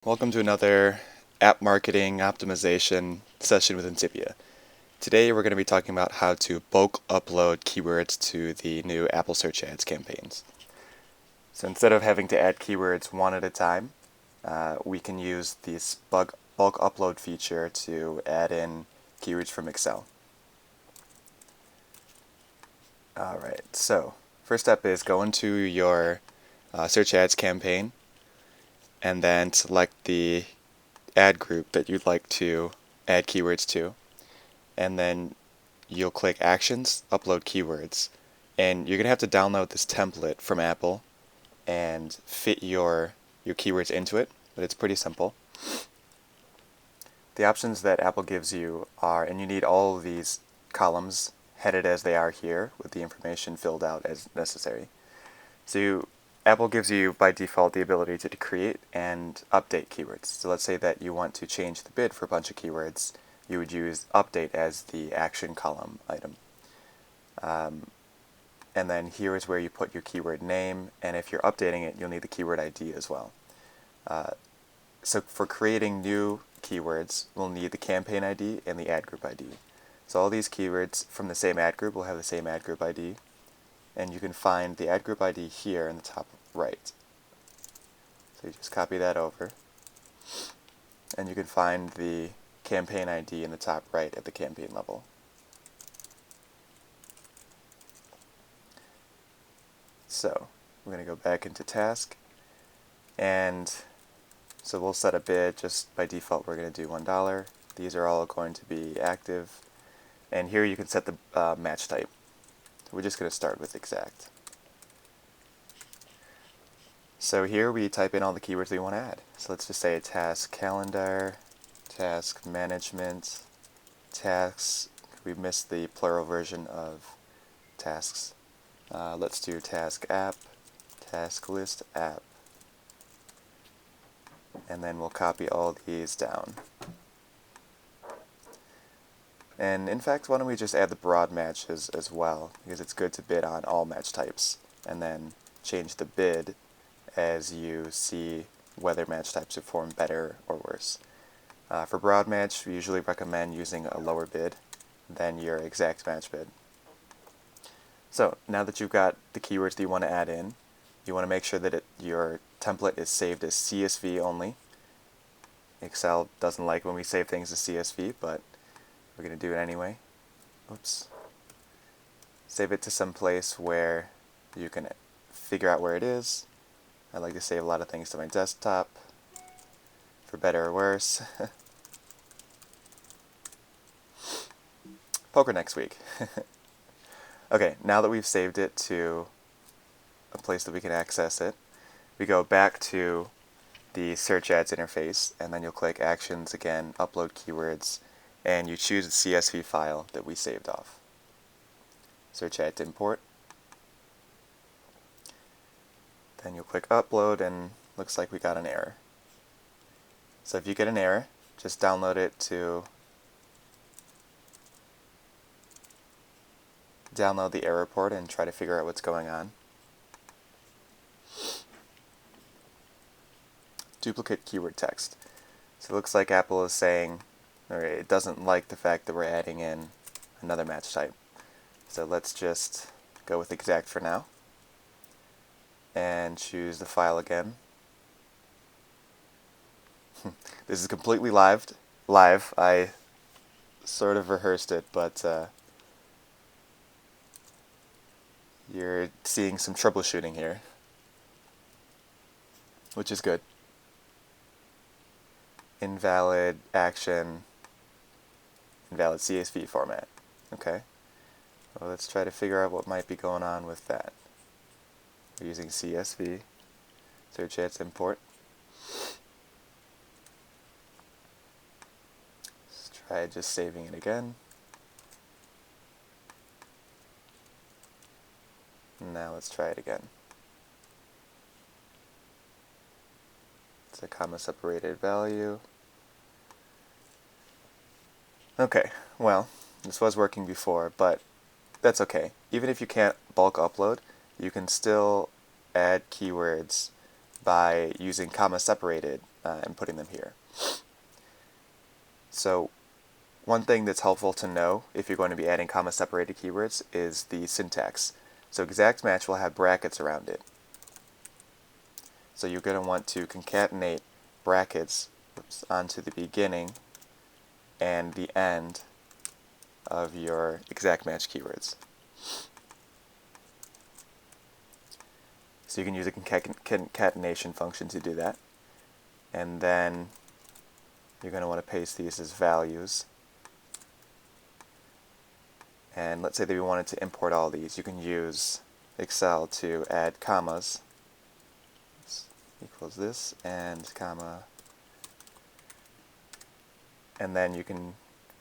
Welcome to another app marketing optimization session with Incipia. Today we're going to be talking about how to bulk upload keywords to the new Apple Search Ads campaigns. So instead of having to add keywords one at a time, we can use this bulk upload feature to add in keywords from Excel. Alright, so first step is go into your Search Ads campaign and then select the ad group that you'd like to add keywords to, and then you'll click Actions, Upload Keywords, and you're going to have to download this template from Apple and fit your keywords into it, but it's pretty simple. The options that Apple gives you are, and you need all of these columns headed as they are here with the information filled out as necessary. So Apple gives you by default the ability to create and update keywords. So let's say that you want to change the bid for a bunch of keywords. You would use update as the action column item. And then here is where you put your keyword name, and if you're updating it, you'll need the keyword ID as well. So for creating new keywords, we'll need the campaign ID and the ad group ID. So all these keywords from the same ad group will have the same ad group ID, and you can find the ad group ID here in the top right. So you just copy that over, and you can find the campaign ID in the top right at the campaign level. So we're going to go back into task, and so we'll set a bid. Just by default we're going to do $1. These are all going to be active, and here you can set the match type. We're just going to start with exact. So here we type in all the keywords we want to add. So let's just say task calendar, task management, tasks. We missed the plural version of tasks. Let's do task app, task list app. And then we'll copy all these down. And in fact, why don't we just add the broad matches as well, because it's good to bid on all match types, and then change the bid as you see whether match types perform better or worse. For broad match, we usually recommend using a lower bid than your exact match bid. So now that you've got the keywords that you want to add in, you want to make sure that your template is saved as CSV only. Excel doesn't like when we save things as CSV, but we're going to do it anyway. Oops. Save it to some place where you can figure out where it is. I like to save a lot of things to my desktop, for better or worse. Poker next week. Okay, now that we've saved it to a place that we can access it, we go back to the Search Ads interface, and then you'll click Actions again, Upload Keywords, and you choose the CSV file that we saved off. Search Ads import. Then you'll click Upload, and looks like we got an error. So if you get an error, just download it to download the error report and try to figure out what's going on. Duplicate keyword text. So it looks like Apple is saying, or it doesn't like the fact that we're adding in another match type. So let's just go with exact for now and choose the file again. This is completely live. I sort of rehearsed it, but you're seeing some troubleshooting here, which is good. Invalid action, invalid CSV format. Okay, well, let's try to figure out what might be going on with that. We're using CSV, Search Ads import. Let's try just saving it again. Now let's try it again. It's a comma separated value. Okay, well, this was working before, but that's okay. Even if you can't bulk upload, you can still add keywords by using comma separated and putting them here. So one thing that's helpful to know if you're going to be adding comma-separated keywords is the syntax. So exact match will have brackets around it. So you're going to want to concatenate brackets onto the beginning and the end of your exact match keywords. So you can use a concatenation function to do that. And then you're going to want to paste these as values. And let's say that we wanted to import all these. You can use Excel to add commas. This equals this and comma. And then you can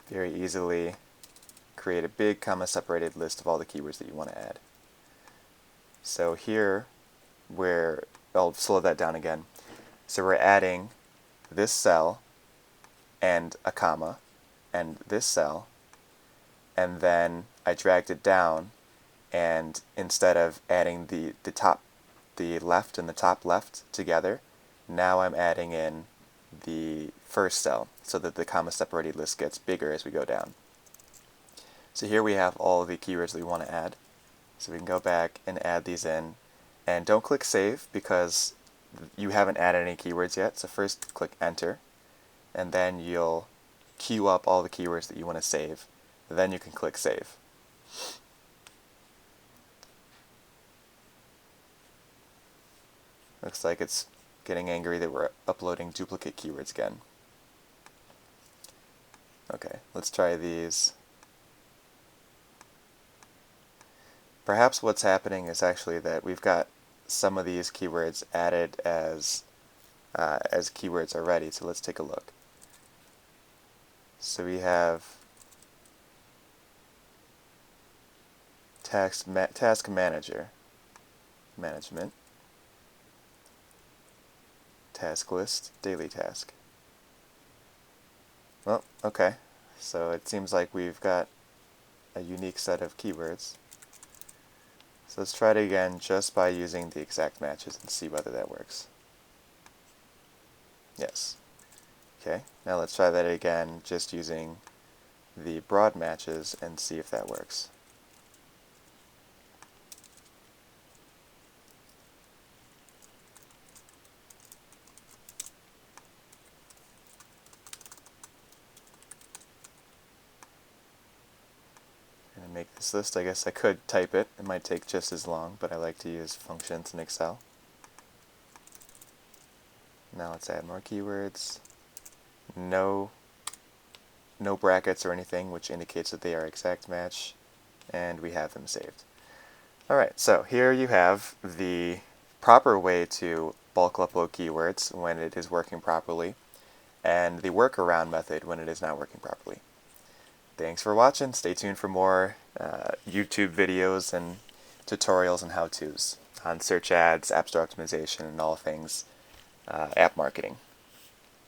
very easily create a big comma-separated list of all the keywords that you want to add. So here, I'll slow that down again. So we're adding this cell and a comma and this cell, and then I dragged it down, and instead of adding the left and the top left together, now I'm adding in the first cell so that the comma separated list gets bigger as we go down. So here we have all the keywords that we want to add. So we can go back and add these in, and don't click save because you haven't added any keywords yet. So first click enter, and then you'll queue up all the keywords that you want to save. Then you can click save. Looks like it's getting angry that we're uploading duplicate keywords again. Okay, let's try these. Perhaps what's happening is actually that we've got some of these keywords added as keywords already, so let's take a look. So we have task manager, management, task list, daily task. Well, okay, so it seems like we've got a unique set of keywords. So let's try it again just by using the exact matches and see whether that works. Yes. Okay, now let's try that again just using the broad matches and see if that works. And make this list, I guess I could type it. It might take just as long, but I like to use functions in Excel. Now let's add more keywords. No brackets or anything, which indicates that they are exact match, and we have them saved. Alright, so here you have the proper way to bulk upload keywords when it is working properly, and the workaround method when it is not working properly. Thanks for watching. Stay tuned for more YouTube videos and tutorials and how-tos on search ads, app store optimization, and all things app marketing.